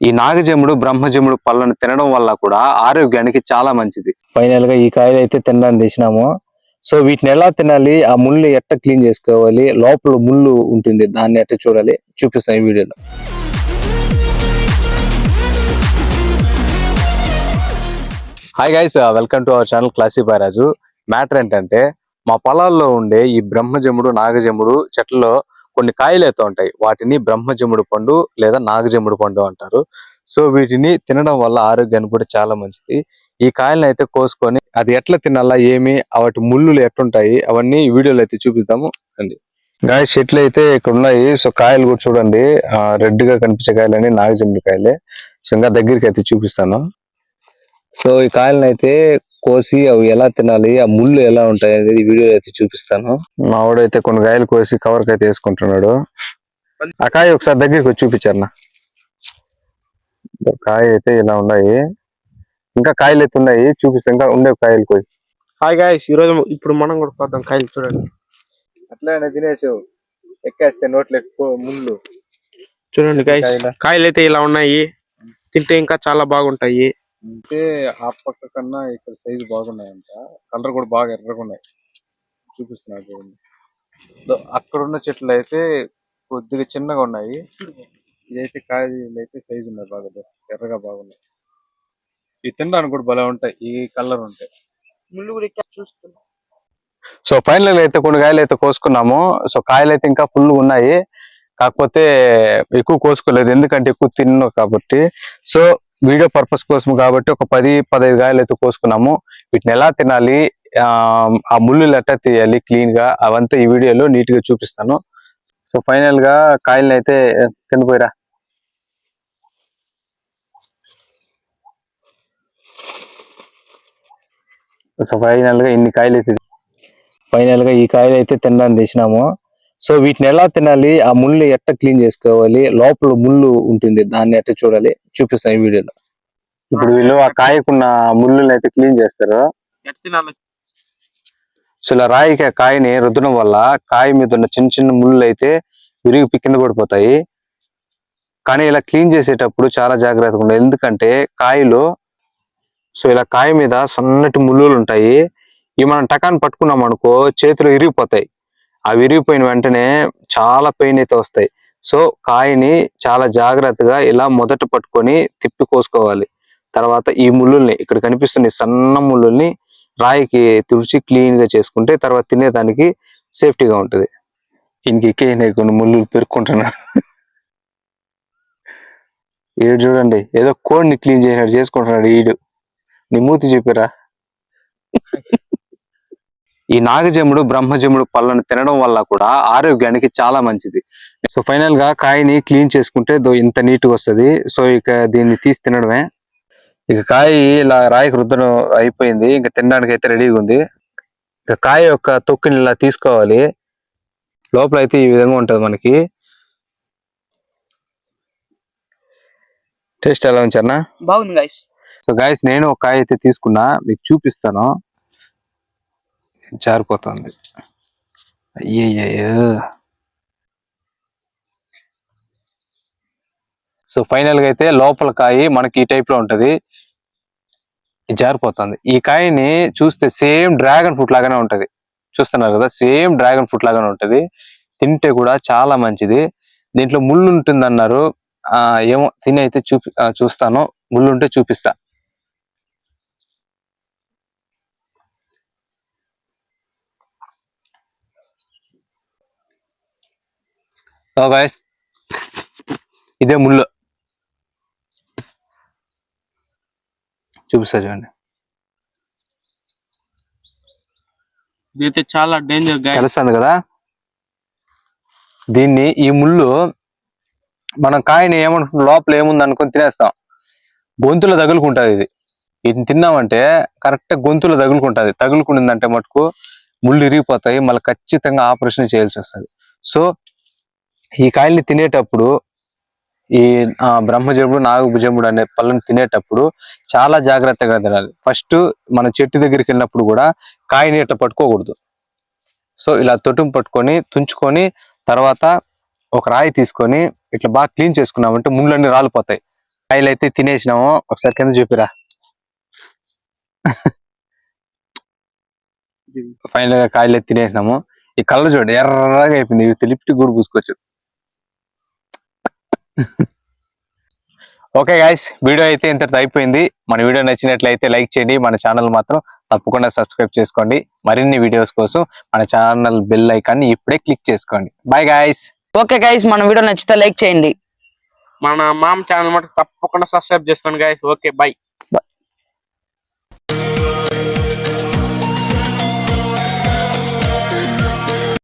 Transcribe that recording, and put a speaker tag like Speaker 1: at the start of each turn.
Speaker 1: ఈ నాగజముడు బ్రహ్మజముడు పళ్ళను తినడం వల్ల కూడా ఆరోగ్యానికి చాలా మంచిది. ఫైనల్ గా ఈ కాయలు అయితే తినడానికి తెచ్చినాము. సో వీటిని ఎలా తినాలి, ఆ ముళ్ళు ఎట్ట క్లీన్ చేసుకోవాలి, లోపల ముళ్ళు ఉంటుంది దాన్ని ఎట్ట చూడాలి చూపిస్తాను ఈ వీడియోలో. Hi guys, welcome to our channel classic boy Raju. Matter ఏంటంటే మా పొలాల్లో ఉండే ఈ బ్రహ్మజముడు నాగజముడు చెట్లలో కొన్ని కాయలు అయితే ఉంటాయి. వాటిని బ్రహ్మజముడు పండు లేదా నాగజముడు పండు అంటారు. సో వీటిని తినడం వల్ల ఆరోగ్యానికి కూడా చాలా మంచిది. ఈ కాయలను అయితే కోసుకొని అది ఎట్లా తినాలా, ఏమి వాటి ముళ్ళులు ఎట్లుంటాయి అవన్నీ ఈ వీడియోలో అయితే చూపిస్తాము అండి. గాయ చెట్లు అయితే ఇక్కడ ఉన్నాయి. సో కాయలు కూడా చూడండి, రెడ్ గా కనిపించే కాయలని నాగజముడు కాయలే. సో ఇంకా దగ్గరికి అయితే చూపిస్తాను. సో ఈ కాయలను అయితే కోసి అవి ఎలా తినాలి, ఆ ముళ్ళు ఎలా ఉంటాయి అనేది వీడియో అయితే చూపిస్తాను. మా వాడైతే కొన్ని కాయలు కోసి కవర్ కి అయితే వేసుకుంటున్నాడు. ఆ కాయ ఒకసారి దగ్గరికి వచ్చి చూపించారు. కాయ అయితే ఇలా ఉన్నాయి, ఇంకా కాయలు అయితే ఉన్నాయి చూపిస్తా. ఇంకా ఉండే కాయలు కోసి.
Speaker 2: హాయ్ గాయ్స్, ఈ రోజు ఇప్పుడు మనం కూడా పోతాం. కాయలు చూడండి,
Speaker 1: అట్లా తినేసావు, ఎక్కేస్తే నోట్లో ఎక్కువ ముళ్ళు.
Speaker 2: చూడండి గాయ్స్, కాయలు అయితే ఇలా ఉన్నాయి. తింటే ఇంకా చాలా బాగుంటాయి.
Speaker 1: అంటే ఆ పక్క కన్నా ఇక్కడ సైజు బాగున్నాయంట, కలర్ కూడా బాగా ఎర్రగా ఉన్నాయి. చూపిస్తున్నా చూడండి. అక్కడ ఉన్న చెట్లు అయితే కొద్దిగా చిన్నగా ఉన్నాయి. ఇదైతే కాయలు అయితే సైజు ఉన్నాయి, బాగా ఎర్రగా బాగున్నాయి. ఇవి తినడానికి కూడా భలే ఉంటాయి ఈ కలర్ ఉంటాయి.
Speaker 2: ముళ్ళు కూడా చూస్తున్నాం.
Speaker 1: సో ఫైనల్ అయితే కొన్ని కాయలు అయితే కోసుకున్నాము. సో కాయలు అయితే ఇంకా ఫుల్ ఉన్నాయి, కాకపోతే ఎక్కువ కోసుకోలేదు ఎందుకంటే ఎక్కువ తిన్నాను కాబట్టి. సో వీడియో పర్పస్ కోసం కాబట్టి ఒక 10-15 కాయలు అయితే కోసుకున్నాము. వీటిని ఎలా తినాలి, ఆ ముళ్ళు ఎట్లా తీయాలి క్లీన్ గా, అవంతా ఈ వీడియోలో నీట్ గా చూపిస్తాను. సో ఫైనల్ గా కాయలను అయితే కింద పోయిరా. సో ఫైనల్ గా ఇన్ని కాయలు అయితే ఈ కాయలు అయితే తినడానికి తెచ్చినాము. సో వీటిని ఎలా తినాలి, ఆ ముళ్ళు ఎట్ట క్లీన్ చేసుకోవాలి, లోపల ముళ్ళు ఉంటుంది దాన్ని ఎట్ట చూడాలి చూపిస్తాను ఈ వీడియోలో. ఇప్పుడు వీళ్ళు ఆ కాయకున్న ముళ్ళని అయితే క్లీన్ చేస్తారు. సో ఇలా రాయికి ఆ కాయని రుద్దడం వల్ల కాయ మీద ఉన్న చిన్న చిన్న ముళ్ళు అయితే విరిగి కింద పడిపోతాయి. కానీ ఇలా క్లీన్ చేసేటప్పుడు చాలా జాగ్రత్తగా ఉండాలి, ఎందుకంటే కాయలు సో ఇలా కాయ మీద సన్నటి ముళ్ళులు ఉంటాయి. ఇవి మనం టకాన్ని పట్టుకున్నాం అనుకో చేతులు విరిగిపోతాయి. ఆ విరిగిపోయిన వెంటనే చాలా పెయిన్ అయితే వస్తాయి. సో కాయని చాలా జాగ్రత్తగా ఇలా మొదట పట్టుకొని తిప్పి కోసుకోవాలి. తర్వాత ఈ ముళ్ళుల్ని, ఇక్కడ కనిపిస్తున్న సన్న ముళ్ళుల్ని రాయికి తుడిచి క్లీన్ గా చేసుకుంటే తర్వాత తినేదానికి సేఫ్టీగా ఉంటుంది. ఇంకే కొన్ని ముళ్ళు పెరుక్కుంటున్నాడు. ఈడు చూడండి, ఏదో కోడిని క్లీన్ చేసినట్టు చేసుకుంటున్నాడు ఈడు. నీ మూతి చూపిరా. ఈ నాగజముడు బ్రహ్మజముడు పళ్ళను తినడం వల్ల కూడా ఆరోగ్యానికి చాలా మంచిది. సో ఫైనల్ గా కాయని క్లీన్ చేసుకుంటే ఇంత నీట్గా వస్తుంది. సో ఇక దీన్ని తీసి తినడమే. ఇక కాయ ఇలా రాయికి రుద్దడం అయిపోయింది, ఇంకా తినడానికి అయితే రెడీగా ఉంది. ఇక కాయ యొక్క తొక్కుని ఇలా తీసుకోవాలి. లోపల అయితే ఈ విధంగా ఉంటది మనకి. టేస్ట్ ఎలా ఉంచారనా?
Speaker 2: బాగుంది గాయ్స్.
Speaker 1: సో గాయస్, నేను ఒక కాయ అయితే తీసుకున్నా, మీకు చూపిస్తాను. జారిపోతుంది. అయ్యయ్యో. సో ఫైనల్ గా అయితే లోపల కాయ మనకి ఈ టైప్ లో ఉంటది, జారిపోతుంది. ఈ కాయని చూస్తే సేమ్ డ్రాగన్ ఫ్రూట్ లాగానే ఉంటది. చూస్తున్నారు కదా, సేమ్ డ్రాగన్ ఫ్రూట్ లాగానే ఉంటది. తింటే కూడా చాలా మంచిది. దీంట్లో ముళ్ళు ఉంటుంది అన్నారు. ఏమో తిని అయితే చూస్తాను, ముళ్ళు ఉంటే చూపిస్తా. ఇదే ముళ్ళు, చూపిస్తా చూడండి.
Speaker 2: ఇది చాలా డేంజర్ గాయ్స్,
Speaker 1: తెలుస్తుంది కదా. దీన్ని ఈ ముళ్ళు మనం కాయని ఏమనుకుంటాం, లోపల ఏముంది అనుకుని తినేస్తాం. గొంతులో తగులుకుంటుంది ఇది. వీటిని తిన్నామంటే కరెక్ట్ గొంతులో తగులుకుంటుంది. తగులుకుంటుందంటే మటుకు ముళ్ళు ఇరిగిపోతాయి, మళ్ళీ ఖచ్చితంగా ఆపరేషన్ చేయాల్సి వస్తుంది. సో ఈ కాయల్ని తినేటప్పుడు, ఈ బ్రహ్మజముడు నాగభుజముడు అనే పళ్ళని తినేటప్పుడు చాలా జాగ్రత్తగా తినాలి. ఫస్ట్ మన చెట్టు దగ్గరికి వెళ్ళినప్పుడు కూడా కాయని ఇట్లా పట్టుకోకూడదు. సో ఇలా తొట్టును పట్టుకొని తుంచుకొని తర్వాత ఒక రాయి తీసుకొని ఇట్లా బాగా క్లీన్ చేసుకున్నామంటే ముళ్ళన్నీ రాలిపోతాయి. కాయలు అయితే తినేసినాము. ఒకసారి కింద చూపిరా. ఫైనల్ గా కాయలు అయితే తినేసినాము. ఈ కలర్ చూడండి ఎర్రగా అయిపోయింది. లిప్ట్ కూడా పూసుకోవచ్చు. ఓకే గైస్, వీడియో అయితే ఇంతటితో అయిపోయింది. మన వీడియో నచ్చినట్లయితే లైక్ చేయండి. మన ఛానల్ మాత్రం తప్పకుండా సబ్స్క్రైబ్ చేసుకోండి. మరిన్ని వీడియోస్ కోసం మన ఛానల్ బెల్ ఐకాన్ని ఇప్పుడే క్లిక్ చేసుకోండి. Bye guys.
Speaker 3: ఓకే గైస్, మన వీడియో నచ్చితే లైక్ చేయండి.
Speaker 2: మన మామ ఛానల్ మటుకు తప్పకుండా సబ్స్క్రైబ్ చేసుకోండి గైస్. Okay, by.